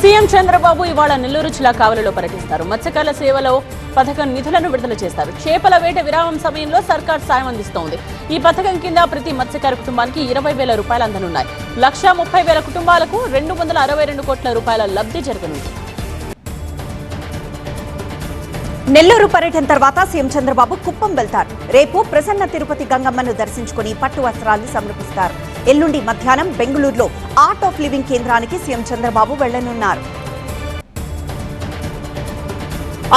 CM Chandrababu ఇవాళ నెల్లూరు జిల్లా కావలిలో పర్యటిస్తారు. మత్స్యకారుల సేవలో పథకం నిధులను విడుదల చేస్తారు. చేపల వేట విరామం సమయంలో సర్కార్ సాయం అందిస్తోంది. ఈ పథకం కింద ప్రతి మత్స్యకార కుటుంబానికి 20,000 రూపాయలు అందనున్నాయి. 1,30,000 కుటుంబాలకు 262 కోట్ల రూపాయల లబ్ధి జరగనుంది. నెల్లూరు పర్యటన తర్వాత సీఎం చంద్రబాబు కుప్పం వెళ్తారు. రేపు ప్రసన్న తిరుపతి గంగమ్మను దర్శించుకుని పట్టు వస్త్రాలు సమర్పిస్తారు. ఎల్లుండి మధ్యాహ్నం బెంగళూరులో ఆర్ట్ ఆఫ్ లివింగ్ కేంద్రానికి సీఎం చంద్రబాబు వెళ్లనున్నారు.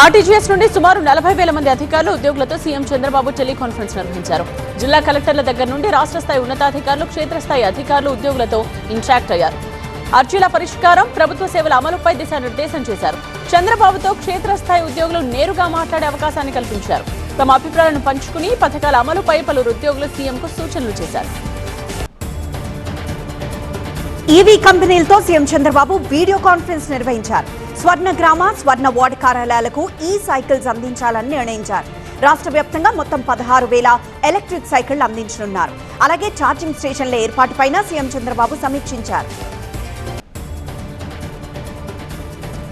ఆర్టీజీఎస్ నుండి సుమారు 40,000 మంది అధికారులు ఉద్యోగులతో సీఎం చంద్రబాబు టెలికాన్ఫరెన్స్ నిర్వహించారు. జిల్లా కలెక్టర్ల దగ్గర నుండి రాష్ట్ర స్థాయి ఉన్నతాధికారులు, క్షేత్రస్థాయి అధికారులు ఉద్యోగులతో ఇంటరాక్ట్ అయ్యారు. అర్జీల పరిష్కారం, ప్రభుత్వ సేవల అమలుపై దిశానిర్దేశం చేశారు. చంద్రబాబుతో క్షేత్రస్థాయి ఉద్యోగులు నేరుగా మాట్లాడే అవకాశాన్ని కల్పించారు. తమ అభిప్రాయాలను పంచుకుని పథకాల అమలుపై పలువురు ఉద్యోగులు సీఎంకు సూచనలు చేశారు. ఈవీ కంపెనీలతో సీఎం చంద్రబాబు వీడియో కాన్ఫరెన్స్ నిర్వహించారు. స్వర్ణ గ్రామ, స్వర్ణ వార్డు కార్యాలయాలకు ఈ సైకిల్స్ అందించాలని నిర్ణయించారు. రాష్ట్ర వ్యాప్తంగా మొత్తం 16,000 ఎలక్ట్రిక్ సైకిళ్లు అందించనున్నారు. అలాగే ఛార్జింగ్ స్టేషన్ల ఏర్పాటుపైన సీఎం చంద్రబాబు సమీక్షించారు.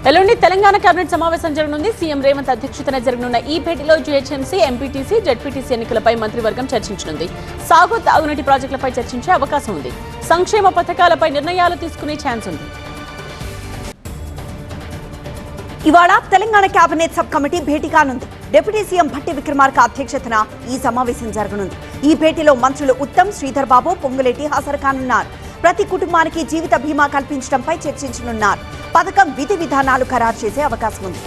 ఎల్లుండి తెలంగాణ కేబినెట్ సమావేశం జరగనుంది. సీఎం రేవంత్ అధ్యక్షతన జరగనున్న ఈ భేటీలో జీహెచ్ఎంసీ, ఎంపీటీసీ, జెడ్పీటీసీ ఎన్నికలపై మంత్రివర్గం చర్చించనుంది. సాగు, తాగునీటి ప్రాజెక్టులపై చర్చించే అవకాశం ఉంది. సంక్షేమ పథకాలపై నిర్ణయాలు తీసుకునే ఛాన్స్ ఉంది. ఇవాళ తెలంగాణ కేబినెట్ సబ్ కమిటీ భేటీ కానుంది. డిప్యూటీ సీఎం భట్టి విక్రమార్క అధ్యక్షతన ఈ సమావేశం జరగనుంది. ఈ భేటీలో మంత్రులు ఉత్తమ్, శ్రీధర్ బాబు, పొంగులేటి హాజరు కానున్నారు. ప్రతి కుటుంబానికి జీవిత బీమా కల్పించడంపై చర్చించనున్నారు. పథకం విధి విధానాలు ఖరారు చేసే అవకాశం ఉంది.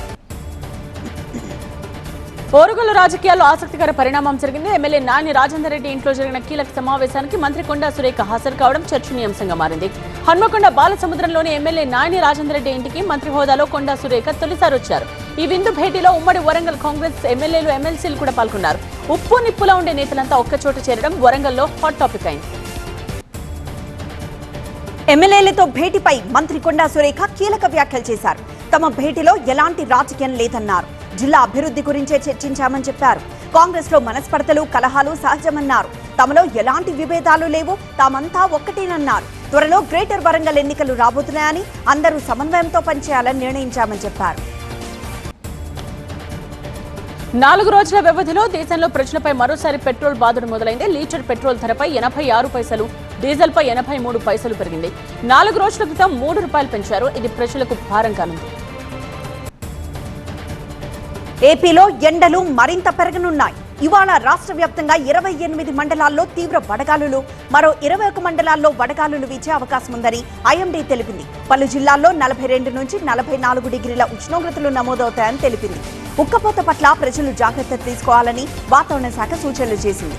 ఓరుగల్లు రాజకీయాల్లో ఆసక్తికర పరిణామం జరిగింది. ఎమ్మెల్యే నాని రాజేందర్ రెడ్డి ఇంట్లో జరిగిన కీలక సమావేశానికి మంత్రి కొండా సురేఖ హాజరు కావడం చర్చనీయాంశంగా మారింది. హన్మకొండ బాలసముద్రంలోని ఎమ్మెల్యే నాని రాజేందర్ రెడ్డి ఇంటికి మంత్రి హోదాలో కొండా సురేఖ తొలిసారి వచ్చారు. ఈ విందు భేటీలో ఉమ్మడి వరంగల్ కాంగ్రెస్ ఎమ్మెల్యేలు, ఎమ్మెల్సీలు కూడా పాల్గొన్నారు. ఉప్పు నిప్పులా ఉండే నేతలంతా ఒక్కచోట చేరడం వరంగల్లో హాట్ టాపిక్ అయింది. ఎమ్మెల్యేలతో భేటీపై మంత్రి కొండా సురేఖ కీలక వ్యాఖ్యలు చేశారు. తమ భేటీలో ఎలాంటి రాజకీయం లేదన్నారు. జిల్లా అభివృద్ధి గురించే చర్చించామని చెప్పారు. కాంగ్రెస్ లో మనస్పర్ధలు, కలహాలు సహజమన్నారు. తమలో ఎలాంటి విభేదాలు లేవు, తామంతా ఒక్కటేనన్నారు. త్వరలో గ్రేటర్ వరంగల్ ఎన్నికలు రాబోతున్నాయని, అందరూ సమన్వయంతో పనిచేయాలని నిర్ణయించామని చెప్పారు. 4 రోజుల వ్యవధిలో దేశంలో ప్రజలపై మరోసారి పెట్రోల్ బాధలు మొదలైంది. లీటర్ పెట్రోల్ ధరపై 86 పైసలు, డీజిల్ పై 83 పైసలు పెరిగింది. 4 రోజుల క్రితం 3 రూపాయలు పెంచారు. ఇది ప్రజలకు భారం కానుంది. ఏపీలో ఎండలు మరింత పెరగనున్నాయి. ఇవాళ రాష్ట్ర వ్యాప్తంగా 28 మండలాల్లో తీవ్ర వడగాలులు, మరో 21 మండలాల్లో వడగాలులు వీచే అవకాశం ఉందని ఐఎండీ తెలిపింది. పలు జిల్లాల్లో 42 నుంచి 44 డిగ్రీల ఉష్ణోగ్రతలు నమోదవుతాయని తెలిపింది. ఉక్కపోత పట్ల ప్రజలు జాగ్రత్త తీసుకోవాలని వాతావరణ శాఖ సూచనలు చేసింది.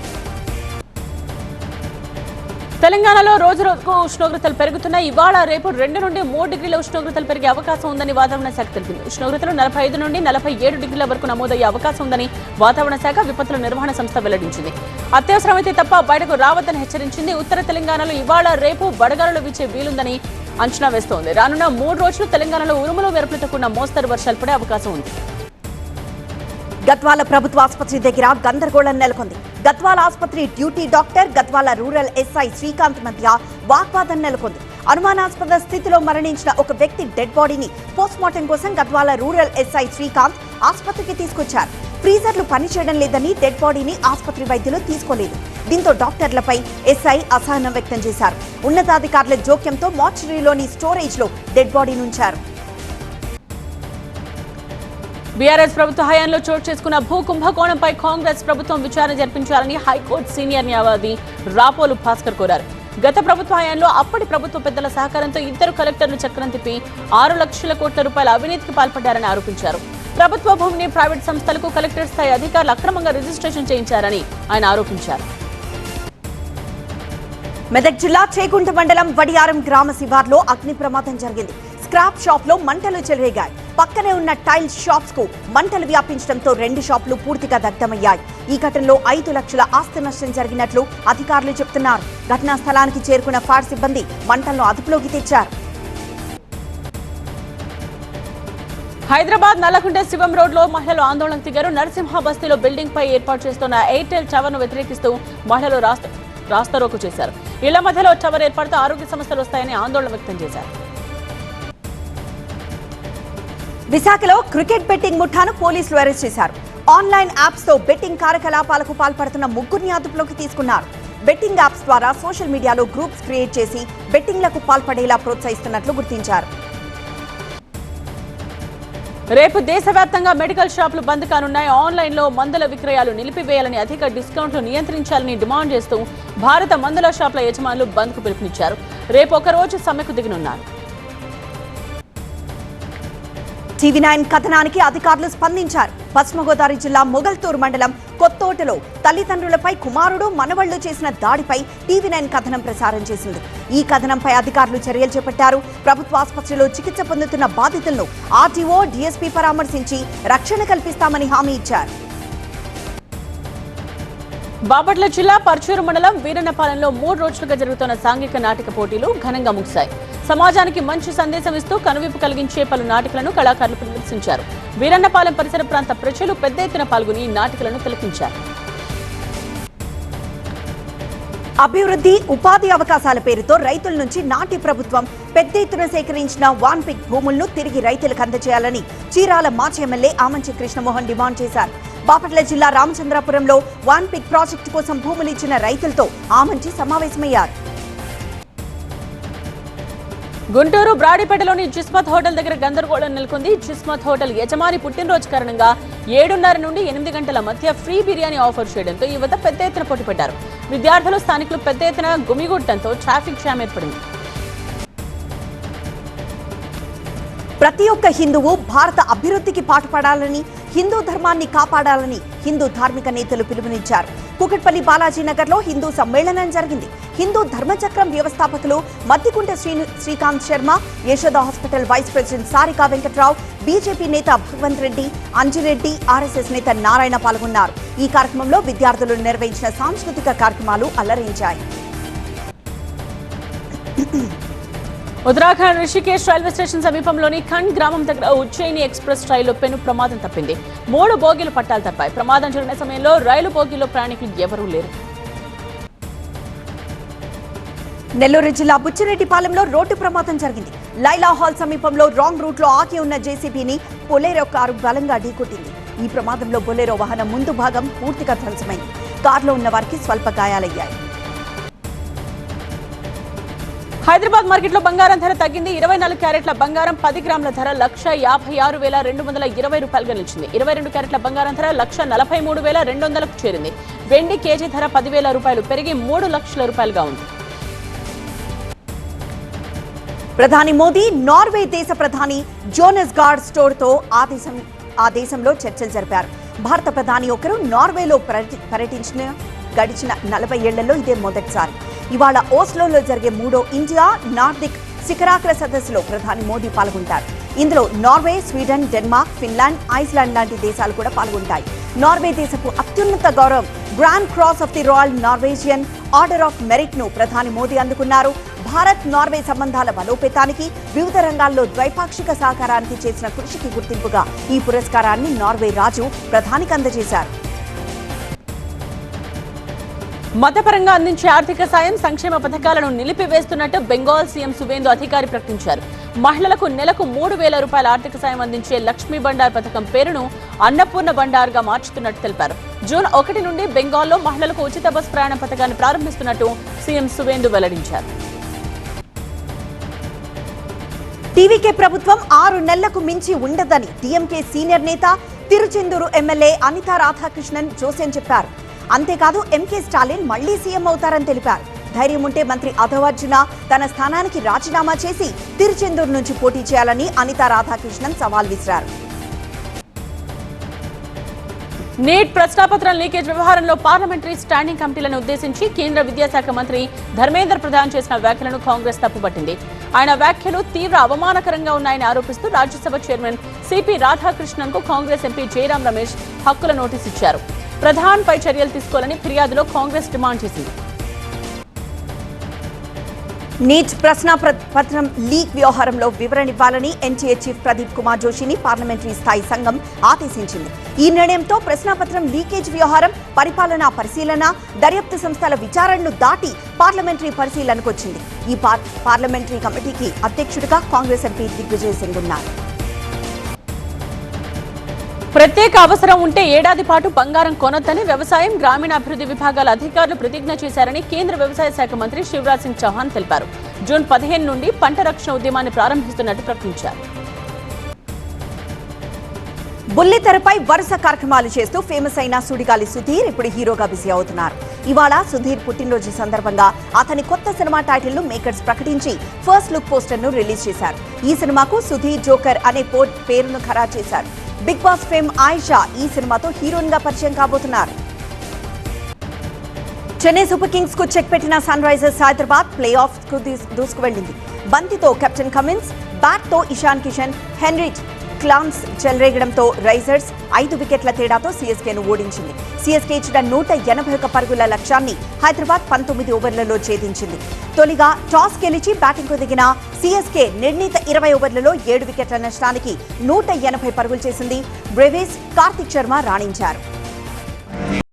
తెలంగాణలో రోజు రోజుకు ఉష్ణోగ్రతలు పెరుగుతున్నాయి. ఇవాళ రేపు 2 నుండి 3 డిగ్రీల ఉష్ణోగ్రతలు పెరిగే అవకాశం ఉందని వాతావరణ శాఖ తెలిపింది. ఉష్ణోగ్రతలు 45 నుండి 47 డిగ్రీల వరకు నమోదయ్యే అవకాశం ఉందని వాతావరణ శాఖ విపత్తుల నిర్వహణ సంస్థ వెల్లడించింది. అత్యవసరమైతే తప్ప బయటకు రావద్దని హెచ్చరించింది. ఉత్తర తెలంగాణలో ఇవాళ రేపు వడగాలులు వీచే వీలుందని అంచనా వేస్తోంది. రానున్న 3 రోజులు తెలంగాణలో ఉరుములు మెరుపులతో కూడిన మోస్తరు వర్షాలు పడే అవకాశం ఉంది. గద్వాల ప్రభుత్వ ఆసుపత్రి దగ్గర గందరగోళం నెలకొంది. గద్వాల ఆసుపత్రి duty doctor, Gadwal rural SI Srikanth మధ్య వాగ్వాదం నెలకొంది. అనుమానాస్పద స్థితిలో మరణించిన ఒక వ్యక్తి డెడ్ బాడీని పోస్ట్మార్టం కోసం గద్వాల రూరల్ ఎస్ఐ శ్రీకాంత్ ఆసుపత్రికి తీసుకొచ్చారు. ఫ్రీజర్లు పనిచేయడం లేదని డెడ్ బాడీని ఆసుపత్రి వైద్యులు తీసుకోలేదు. దీంతో డాక్టర్లపై ఎస్ఐ అసహనం వ్యక్తం చేశారు. ఉన్నతాధికారుల జోక్యంతో మార్చురీలోని స్టోరేజ్ లో డెడ్ బాడీని ఉంచారు. బీఆర్ఎస్ ప్రభుత్వ హయాంలో చోటు చేసుకున్న భూ కుంభకోణంపై కాంగ్రెస్ ప్రభుత్వం విచారణ జరిపించాలని హైకోర్టు సీనియర్ న్యాయవాది రాపోలు భాస్కర్ కోరారు. గత ప్రభుత్వ హయాంలో అప్పటి ప్రభుత్వ పెద్దల సహకారంతో 2 కలెక్టర్లు చక్రం తిప్పి 6 లక్షల కోట్ల రూపాయల అవినీతికి పాల్పడ్డారని ఆరోపించారు. ప్రభుత్వ భూమిని ప్రైవేట్ సంస్థలకు కలెక్టర్ స్థాయి అధికారులు అక్రమంగా రిజిస్ట్రేషన్ చేయించారని ఆయన ఆరోపించారు. మెదక్ జిల్లా చేగుంట మండలం వడియారం గ్రామ శివార్లో అగ్ని ప్రమాదం జరిగింది. స్క్రాప్ షాప్ లో మంటలు చెలరేగాయి. పక్కనే ఉన్న టైల్స్ షాప్స్ కు మంటలు వ్యాపించడంతో 2 షాపులు పూర్తిగా దగ్ధమయ్యాయి. ఈ ఘటనలో 5 లక్షల ఆస్తి నష్టం జరిగినట్లు అధికారులు చెబుతున్నారు. ఘటనా స్థలానికి చేరుకున్న ఫైర్ సిబ్బంది మంటలను అదుపులోకి తెచ్చారు. హైదరాబాద్ నల్లకుంట శివం రోడ్ లో మహిళలు ఆందోళన దిగారు. నరసింహ బస్తీలో బిల్డింగ్ పై ఏర్పాటు చేస్తున్న ఎయిర్టెల్ టవర్ ను వ్యతిరేకిస్తూ మహిళలు రాస్తారోకో చేశారు. ఇళ్ల మధ్యలో టవర్ ఏర్పాటుతో ఆరోగ్య సమస్యలు వస్తాయని ఆందోళన వ్యక్తం చేశారు. విశాఖలో క్రికెట్ బెట్టింగ్ ముఠాను పోలీసులు అరెస్ట్ చేశారు. ఆన్లైన్ యాప్స్ తో బెట్టింగ్ కార్యకలాపాలకు పాల్పడుతున్న ముగ్గురిని అదుపులోకి తీసుకున్నారు. బెట్టింగ్ యాప్స్ ద్వారా సోషల్ మీడియాలో గ్రూప్స్ క్రియేట్ చేసి బెట్టింగ్లకు పాల్పడేలా ప్రోత్సహిస్తున్నట్లు గుర్తించారు. రేపు దేశవ్యాప్తంగా మెడికల్ షాపులు బంద్ కానున్నాయి. ఆన్లైన్లో మందుల విక్రయాలు నిలిపివేయాలని, అధిక డిస్కౌంట్లు నియంత్రించాలని డిమాండ్ చేస్తూ భారత మందుల షాపుల యజమానులు బంద్కు పిలుపునిచ్చారు. రేపు ఒకరోజు సమ్మెకు దిగనున్నారు. టీవీ9 కథనానికి అధికారులు స్పందించారు. పశ్చిమ గోదావరి జిల్లా మొగల్తూరు మండలం కొత్తోటలో తల్లిదండ్రులపై కుమారుడు మనవళ్లు చేసిన దాడిపై టీవీ9 కథనం ప్రసారం చేసింది. ఈ కథనంపై అధికారులు చర్యలు చేపట్టారు. ప్రభుత్వ ఆసుపత్రిలో చికిత్స పొందుతున్న బాధితులను ఆర్టీఓ, డీఎస్పీ పరామర్శించి రక్షణ కల్పిస్తామని హామీ ఇచ్చారు. బాపట్ల జిల్లా పర్చూరు మండలం వీరన్నపాలెంలో 3 రోజులుగా జరుగుతున్న సాంఘిక నాటక పోటీలు ఘనంగా ముగిశాయి. సమాజానికి మంచి సందేశం ఇస్తూ కనువిప్పు కలిగించే పలు నాటికలను కళాకారులు ప్రదర్శించారు. వీరన్నపాలెం పరిసర ప్రాంత ప్రజలు పెద్ద ఎత్తున పాల్గొని నాటికలను తిలకించారు. అభివృద్ధి, ఉపాధి అవకాశాల పేరుతో రైతుల నుంచి నాటి ప్రభుత్వం పెద్ద ఎత్తున సేకరించిన వాన్పిక్ భూములను తిరిగి రైతులకు అందజేయాలని చీరాల మాజీ ఎమ్మెల్యే ఆమంచి కృష్ణమోహన్ డిమాండ్ చేశారు. బాపట్ల జిల్లా రామచంద్రాపురంలో వాన్పిక్ ప్రాజెక్టు కోసం భూములు ఇచ్చిన రైతులతో ఆమంచి సమావేశమయ్యారు. గుంటూరు బ్రాడీపేటలోని జిస్మత్ హోటల్ దగ్గర గందరగోళం నెలకొంది. జిస్మత్ హోటల్ యజమాని పుట్టినరోజు కారణంగా 7:30 నుండి 8 గంటల మధ్య ఫ్రీ బిర్యానీ ఆఫర్ చేయడంతో ఈ వద్ద పెద్ద ఎత్తున పోటీపడ్డారు. విద్యార్థులు, స్థానికులు పెద్ద ఎత్తున గుమిగూడటంతో ట్రాఫిక్ జామ్ ఏర్పడింది. ప్రతి ఒక్క హిందువు భారత అభివృద్ధికి పాటుపడాలని, హిందూ ధర్మాన్ని కాపాడాలని హిందూ ధార్మిక నేతలు పిలుపునిచ్చారు. కూకట్పల్లి బాలాజీ నగర్ లో హిందూ సమ్మేళనం జరిగింది. హిందూ ధర్మచక్రం వ్యవస్థాపకులు Maddikunta Srikanth Sharma, Yashoda hospital vice president Sarika Venkatrao, BJP నేత భగవంత్ రెడ్డి, అంజిరెడ్డి, ఆర్ఎస్ఎస్ నేత నారాయణ పాల్గొన్నారు. ఈ కార్యక్రమంలో విద్యార్థులు నిర్వహించిన సాంస్కృతిక కార్యక్రమాలు అలరించాయి. ఉత్తరాఖండ్ రిషికేశ్ రైల్వే స్టేషన్ సమీపంలోని ఖండ్ గ్రామం దగ్గర ఉజ్జయిని ఎక్స్ప్రెస్ రైలు పెను ప్రమాదం తప్పింది. 3 బోగీలు పట్టాలు తప్పాయి. ప్రమాదం జరిగిన సమయంలో రైలు బోగీలో ప్రయాణికులు ఎవరూ లేరు. నెల్లూరు జిల్లా బుచ్చిరెడ్డిపాలెంలో రోడ్డు ప్రమాదం జరిగింది. లైలా హాల్ సమీపంలో రాంగ్ రూట్ లో ఆగి ఉన్న జేసీబీని బొలెరో కారు బలంగా ఢీకొట్టింది. ఈ ప్రమాదంలో బొలెరో వాహనం ముందు భాగం పూర్తిగా ధ్వంసమైంది. కారులో ఉన్న వారికి స్వల్ప గాయాలయ్యాయి. హైదరాబాద్ మార్కెట్లో బంగారం ధర తగ్గింది. 24 క్యారెట్ల బంగారం 10 గ్రాముల ధర 1,56,220 రూపాయలుగా నిలిచింది. 22 క్యారెట్ల బంగారం ధర 1,43,200కు చేరింది. వెండి కేజీ ధర 10,000 రూపాయలు పెరిగి 3 లక్షల రూపాయలుగా ఉంది. ప్రధాని మోదీ నార్వే దేశ ప్రధాని జోనస్ గార్డ్ స్టోర్తో ఆ దేశంలో చర్చలు జరిపారు. భారత ప్రధాని ఒకరు నార్వేలో పర్యటించిన గడిచిన 40 ఏళ్లలో ఇదే మొదటిసారి. ఇవాళ ఓస్లోలో జరిగే 3వ ఇండియా నార్డిక్ శిఖరాగ్ర సదస్సులో ప్రధాని మోదీ పాల్గొంటారు. ఇందులో Norway, Sweden, Denmark, Finland, Iceland లాంటి దేశాలు కూడా పాల్గొంటాయి. నార్వే దేశపు అత్యున్నత గౌరవం grand cross of the royal Norwegian order of merit ను ప్రధాని మోదీ అందుకున్నారు. భారత్ నార్వే సంబంధాల బలోపేతానికి, వివిధ రంగాల్లో ద్వైపాక్షిక సహకారానికి చేసిన కృషికి గుర్తింపుగా ఈ పురస్కారాన్ని నార్వే రాజు ప్రధానికి అందజేశారు. మతపరంగా అందించే ఆర్థిక సాయం, సంక్షేమ పథకాలను నిలిపివేస్తున్నట్టు బెంగాల్ సీఎం సువేందు అధికారి ప్రకటించారు. మహిళలకు నెలకు 3,000 రూపాయల ఆర్థిక సాయం అందించే లక్ష్మీ బండార్ పథకం పేరును అన్నపూర్ణ బండార్గా మార్చుతున్నట్టు తెలిపారు. జూన్ 1 నుండి బెంగాల్లో మహిళలకు ఉచిత బస్ ప్రయాణ పథకాన్ని ప్రారంభిస్తున్నట్టు సీఎం సువేందు వెల్లడించారు. టీవీకే ప్రభుత్వం 6 నెలలకు మించి ఉండదని డీఎంకే సీనియర్ నేత, తిరుచెందూరు ఎమ్మెల్యే అనితా రాధాకృష్ణన్ జోస్యం చెప్పారు. అంతేకాదు ఎంకే స్టాలిన్ మళ్లీ సీఎం అవుతారని తెలిపారు. ధైర్యం ఉంటే మంత్రి అధవర్జున తన స్థానానికి రాజీనామా చేసి తిరుచెందూరు నుంచి పోటీ చేయాలని అనితా రాధాకృష్ణన్ సవాల్ విసిరారు. నీట్ ప్రశ్నాపత్రం లీకేజ్ వ్యవహారంలో పార్లమెంటరీ స్టాండింగ్ కమిటీలను ఉద్దేశించి కేంద్ర విద్యాశాఖ మంత్రి ధర్మేంద్ర ప్రధాన్ చేసిన వ్యాఖ్యలను కాంగ్రెస్ తప్పుపట్టింది. ఆయన వ్యాఖ్యలు తీవ్ర అవమానకరంగా ఉన్నాయని ఆరోపిస్తూ రాజ్యసభ చైర్మన్ సిపి రాధాకృష్ణన్ కు కాంగ్రెస్ ఎంపీ జయరాం రమేష్ హక్కుల నోటీస్ ఇచ్చారు. ప్రధాన్ పై చర్యలు తీసుకోవాలని ఫిర్యాదులో కాంగ్రెస్ డిమాండ్ చేసింది. నీట్ ప్రశ్నాపత్రం లీక్ వ్యవహారంలో వివరణ ఇవ్వాలని NTA chief Pradeep Kumar Joshini parliamentary స్థాయి సంఘం ఆదేశించింది. ఈ నిర్ణయంతో ప్రశ్నాపత్రం లీకేజ్ వ్యవహారం పరిపాలనా పరిశీలన, దర్యాప్తు సంస్థల విచారణను దాటి పార్లమెంటరీ పరిశీలనకు వచ్చింది. ఈ పార్లమెంటరీ కమిటీకి అధ్యక్షుడిగా కాంగ్రెస్ ఎంపీ దిగ్విజయ్ సింగ్ ఉన్నారు. ప్రత్యేక అవసరం ఉంటే ఏడాది పాటు బంగారం కొనొద్దని వ్యవసాయం గ్రామీణాభివృద్ధి విభాగాల అధికారులు ప్రతిజ్ఞ చేశారని కేంద్ర వ్యవసాయ శాఖ మంత్రి శివరాజ్ సింగ్ చౌహాన్ తెలిపారు. జూన్ 15 నుండి పంట రక్షణ ఉద్యమాన్ని ప్రారంభిస్తున్నట్టు ప్రకటించారు. బుల్లితెరపై వరుస కార్యక్రమాలు చేస్తూ ఫేమస్ అయిన సుడిగాలి సుధీర్ ఇప్పుడు హీరోగా బిజీ అవుతున్నారు. ఇవాళ సుధీర్ పుట్టినరోజు సందర్భంగా అతని కొత్త సినిమా టైటిల్ ను మేకర్స్ ప్రకటించి ఫస్ట్ లుక్ పోస్టర్ ను రిలీజ్ చేశారు. ఈ సినిమాకు సుధీర్ జోకర్ అనే పేరును ఖరారు చేశారు. బిగ్ బాస్ ఫేమ్ ఆయిషా ఈ సినిమాతో హీరోయిన్ గా పరిచయం కాబోతున్నారు. చెన్నై సూపర్ కింగ్స్ కు చెక్ పెట్టిన Sunrisers Hyderabad playoff కు దూసుకు వెళ్లింది. బంతితో కెప్టెన్ కమిన్స్, బ్యాట్ తో ఇషాన్ కిషన్, హెన్రిచ్ క్లాన్స్ చెలరేగడంతో రైజర్స్ 5 వికెట్ల తేడాతో సిఎస్కేను ఓడించింది. సిఎస్కే ఇచ్చిన 181 పరుగుల లక్ష్యాన్ని హైదరాబాద్ 19 ఓవర్లలో ఛేదించింది. తొలిగా టాస్ గెలిచి బ్యాటింగ్ కు దిగిన సిఎస్కే నిర్ణీత 20 ఓవర్లలో 7 వికెట్ల నష్టానికి 180 పరుగులు చేసింది. బ్రేవిస్, కార్తిక్ శర్మ రాణించారు.